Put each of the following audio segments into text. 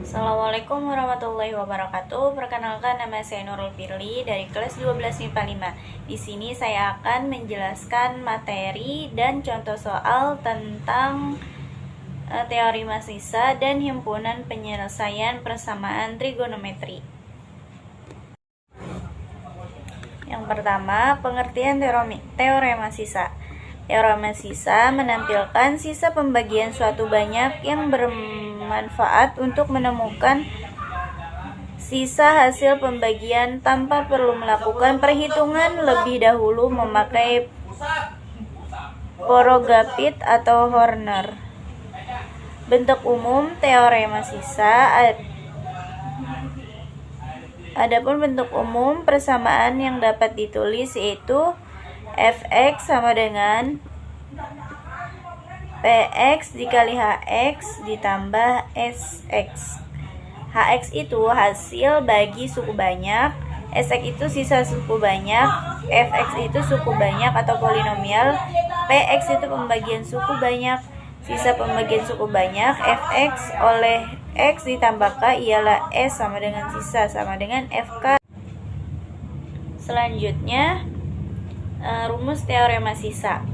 Assalamualaikum warahmatullahi wabarakatuh. Perkenalkan, nama saya Nurul Firly dari kelas 12 MIPA 5. Di sini saya akan menjelaskan materi dan contoh soal tentang teori masisa dan himpunan penyelesaian persamaan trigonometri. Yang pertama, pengertian teorema sisa. Teorema sisa menampilkan sisa pembagian suatu banyak yang bermanfaat untuk menemukan sisa hasil pembagian tanpa perlu melakukan perhitungan lebih dahulu memakai Porogapit atau Horner. Bentuk umum teorema sisa. Adapun bentuk umum persamaan yang dapat ditulis yaitu fx sama dengan px dikali hx ditambah sx. Hx itu hasil bagi suku banyak, sx itu sisa suku banyak, fx itu suku banyak atau polinomial, px itu pembagian suku banyak, sisa pembagian suku banyak, fx oleh x ditambah k ialah s sama dengan sisa sama dengan fk. Selanjutnya, rumus teorema sisa.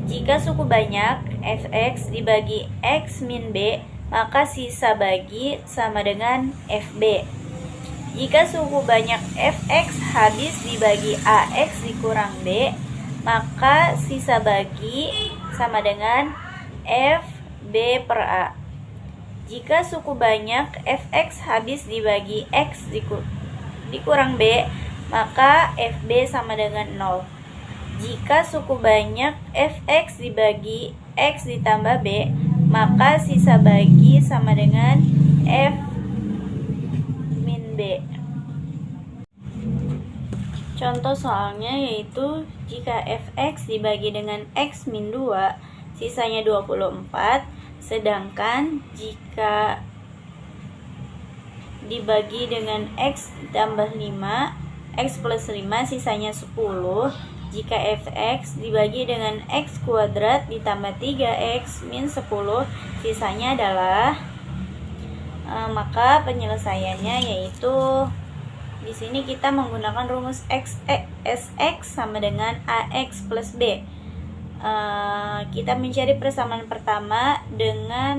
Jika suku banyak fx dibagi x min b, maka sisa bagi sama dengan fb. Jika suku banyak fx habis dibagi ax dikurang b, maka sisa bagi sama dengan fb per a. Jika suku banyak fx habis dibagi x dikurang b, maka fb sama dengan 0. Jika suku banyak fx dibagi x ditambah b, maka sisa bagi sama dengan f min b. Contoh soalnya yaitu jika fx dibagi dengan x min 2, sisanya 24, sedangkan jika dibagi dengan x tambah 5, x plus 5 sisanya 10. Jika fx dibagi dengan x kuadrat ditambah 3x min 10, sisanya adalah maka penyelesaiannya yaitu di sini kita menggunakan rumus sx sama dengan ax plus b. Kita mencari persamaan pertama dengan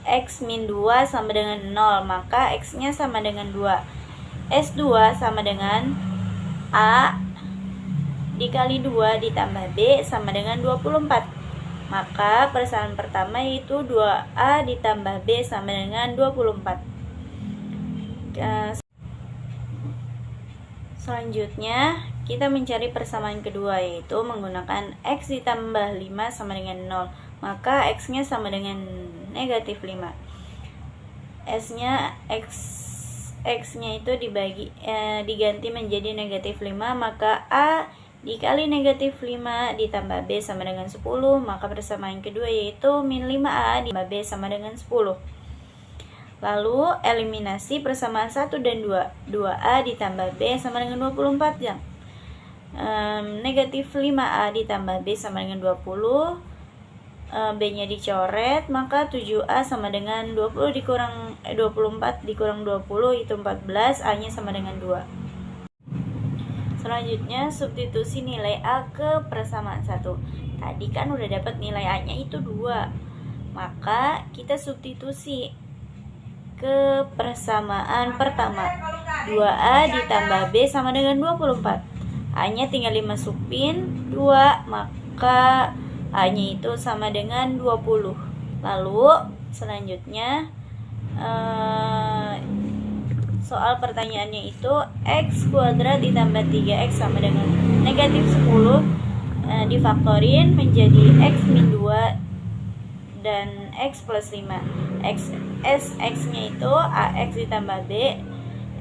x min 2 sama dengan 0, maka x nya sama dengan 2. S2 sama dengan a dikali 2 ditambah b sama dengan 24. Maka persamaan pertama yaitu 2a ditambah b sama dengan 24. Selanjutnya kita mencari persamaan kedua yaitu menggunakan x ditambah 5 sama dengan 0. Maka x nya sama dengan negatif 5. S nya x nya itu diganti menjadi negatif 5, maka a dikali negatif 5 ditambah b sama dengan 10, maka persamaan kedua yaitu min 5a ditambah b sama dengan 10. Lalu eliminasi persamaan 1 dan 2. 2a ditambah b sama dengan 24 ya. Negatif 5a ditambah b sama dengan 20, b nya dicoret, maka 7a sama dengan 24 dikurang 20 itu 14, a nya sama dengan 2. Selanjutnya substitusi nilai a ke persamaan 1. Tadi kan udah dapat nilai a nya itu 2, maka kita substitusi ke persamaan pertama. 2a ditambah b sama dengan 24. A nya tinggal dimasukin 2, maka a nya itu sama dengan 20. Lalu selanjutnya soal pertanyaannya itu x kuadrat ditambah 3x sama dengan negatif 10, difaktorin menjadi x min 2 dan x plus 5. Sx nya itu ax ditambah b,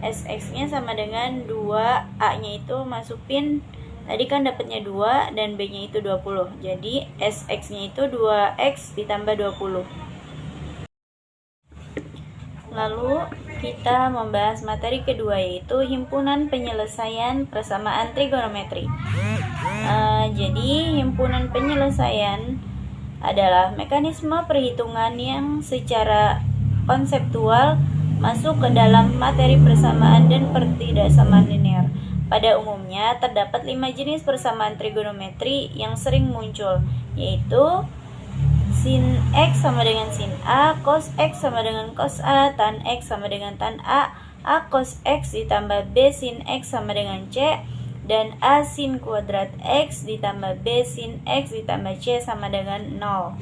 sx nya sama dengan 2, a nya itu masukin tadi kan dapatnya 2 dan b nya itu 20, jadi sx nya itu 2x ditambah 20. Lalu kita membahas materi kedua yaitu himpunan penyelesaian persamaan trigonometri. Jadi himpunan penyelesaian adalah mekanisme perhitungan yang secara konseptual masuk ke dalam materi persamaan dan pertidaksamaan linear. Pada umumnya, terdapat 5 jenis persamaan trigonometri yang sering muncul, yaitu sin X sama dengan sin A, cos X sama dengan cos A, tan X sama dengan tan A cos X ditambah B sin X sama dengan C, dan A sin kuadrat X ditambah B sin X ditambah C sama dengan 0.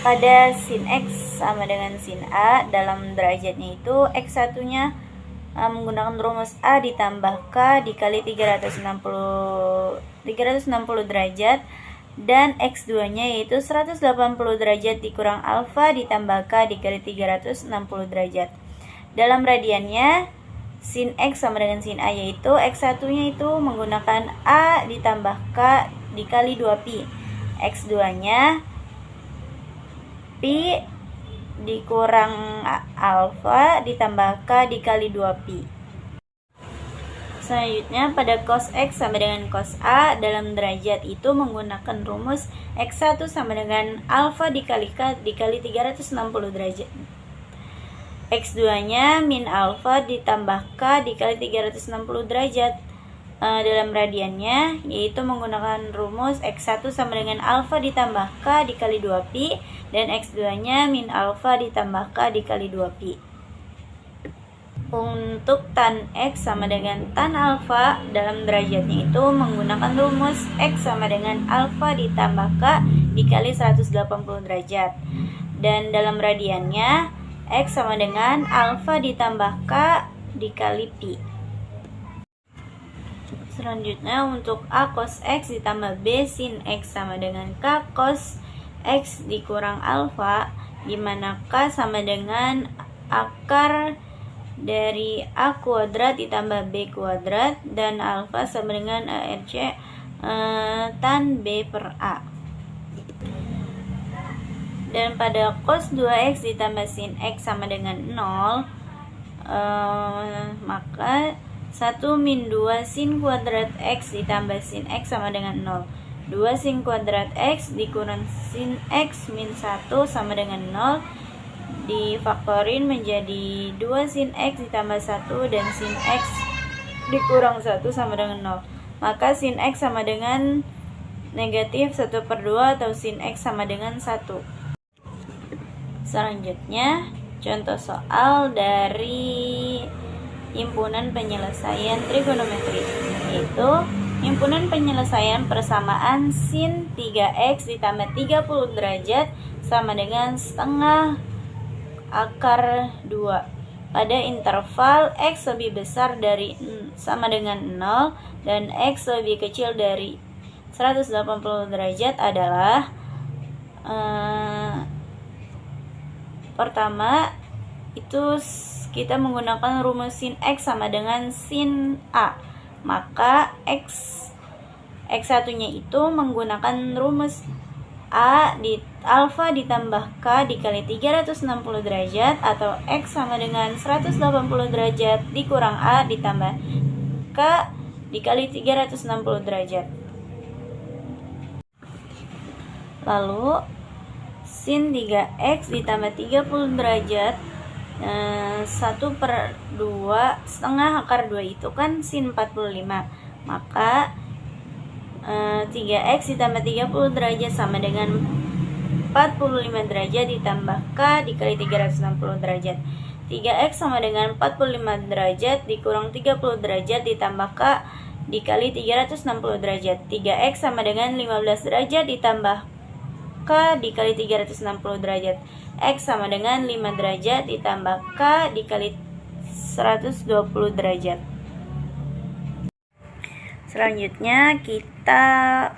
Pada sin X sama dengan sin A, dalam derajatnya itu X1-nya menggunakan rumus A ditambah K dikali 360 derajat, dan X2-nya yaitu 180 derajat dikurang alfa ditambah K dikali 360 derajat. Dalam radiannya, sin X sama dengan sin A, yaitu X1-nya itu menggunakan A ditambah K dikali 2pi. X2-nya pi dikurang alfa ditambah K dikali 2pi. Selanjutnya, pada cos X sama dengan cos A, dalam derajat itu menggunakan rumus X1 sama dengan alfa dikali K dikali 360 derajat. X2-nya min alfa ditambah K dikali 360 derajat. Dalam radiannya, yaitu menggunakan rumus X1 sama dengan alfa ditambah K dikali 2pi, dan X2-nya min alfa ditambah K dikali 2pi. Untuk tan X sama dengan tan alfa, dalam derajatnya itu menggunakan rumus X sama dengan alfa ditambah K dikali 180 derajat. Dan dalam radiannya, X sama dengan alfa ditambah K dikali pi. Selanjutnya, untuk A cos X ditambah B sin X sama dengan K cos X dikurang alfa, di mana K sama dengan akar dari A kuadrat ditambah B kuadrat, dan alfa sama dengan ARC tan B per A. Dan pada cos 2X ditambah sin X sama dengan 0, maka 1 min 2 sin kuadrat X ditambah sin X sama dengan 0. 2 sin kuadrat X dikurang sin X min 1 sama dengan 0. Difaktorin menjadi 2 sin X ditambah 1 dan sin X dikurang 1 sama dengan 0. Maka sin X sama dengan negatif 1/2 atau sin X sama dengan 1. Selanjutnya, contoh soal dari himpunan penyelesaian trigonometri, yaitu himpunan penyelesaian persamaan sin 3x ditambah 30 derajat sama dengan setengah akar 2 pada interval x lebih besar dari sama dengan 0 dan x lebih kecil dari 180 derajat adalah pertama itu kita menggunakan rumus sin X sama dengan sin A. Maka X1-nya itu menggunakan rumus A di alfa ditambah K dikali 360 derajat, atau X sama dengan 180 derajat dikurang A ditambah K dikali 360 derajat. Lalu sin 3x ditambah 30 derajat 1/2 setengah akar 2 itu kan sin 45. Maka 3x ditambah 30 derajat sama dengan 45 derajat ditambah K dikali 360 derajat. 3x sama dengan 45 derajat dikurang 30 derajat ditambah K dikali 360 derajat. 3x sama dengan 15 derajat ditambah K dikali 360 derajat. X sama dengan 5 derajat ditambah K dikali 120 derajat. Selanjutnya kita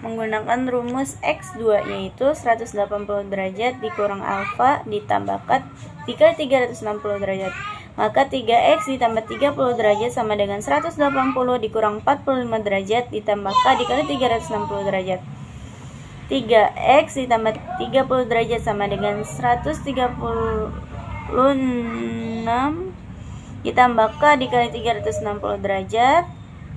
menggunakan rumus X2, yaitu 180 derajat dikurang alfa ditambah K dikali 360 derajat. Maka 3x ditambah 30 derajat sama dengan 180 dikurang 45 derajat ditambah K dikali 360 derajat. 3x ditambah 30 derajat sama dengan 136 ditambah K dikali 360 derajat.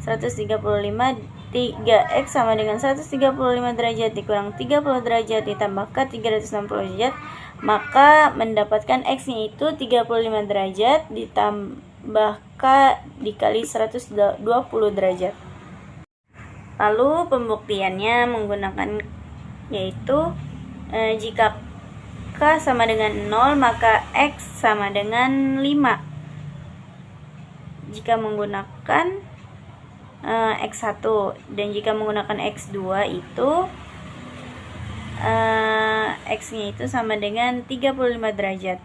135 3x sama dengan 135 derajat dikurang 30 derajat ditambahkan 360 derajat, maka mendapatkan x-nya itu 35 derajat ditambahkan dikali 120 derajat. Lalu pembuktiannya menggunakan yaitu jika k sama dengan 0 maka x sama dengan 5 jika menggunakan X1, dan jika menggunakan X2 itu X-nya itu sama dengan 35 derajat.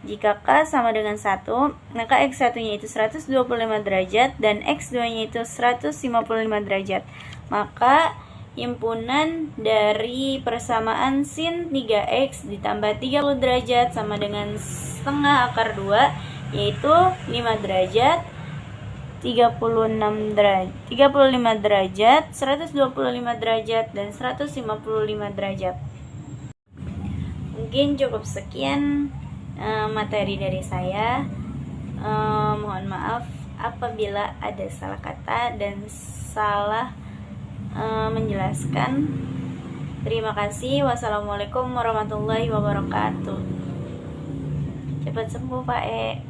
Jika K sama dengan 1, maka X1-nya itu 125 derajat dan X2-nya itu 155 derajat. Maka himpunan dari persamaan sin 3X ditambah 30 derajat sama dengan setengah akar 2, yaitu 5 derajat, 35 derajat, 125 derajat, dan 155 derajat. Mungkin cukup sekian materi dari saya. Mohon maaf apabila ada salah kata dan salah menjelaskan. Terima kasih. Wassalamualaikum warahmatullahi wabarakatuh. Cepat sembuh Pak E.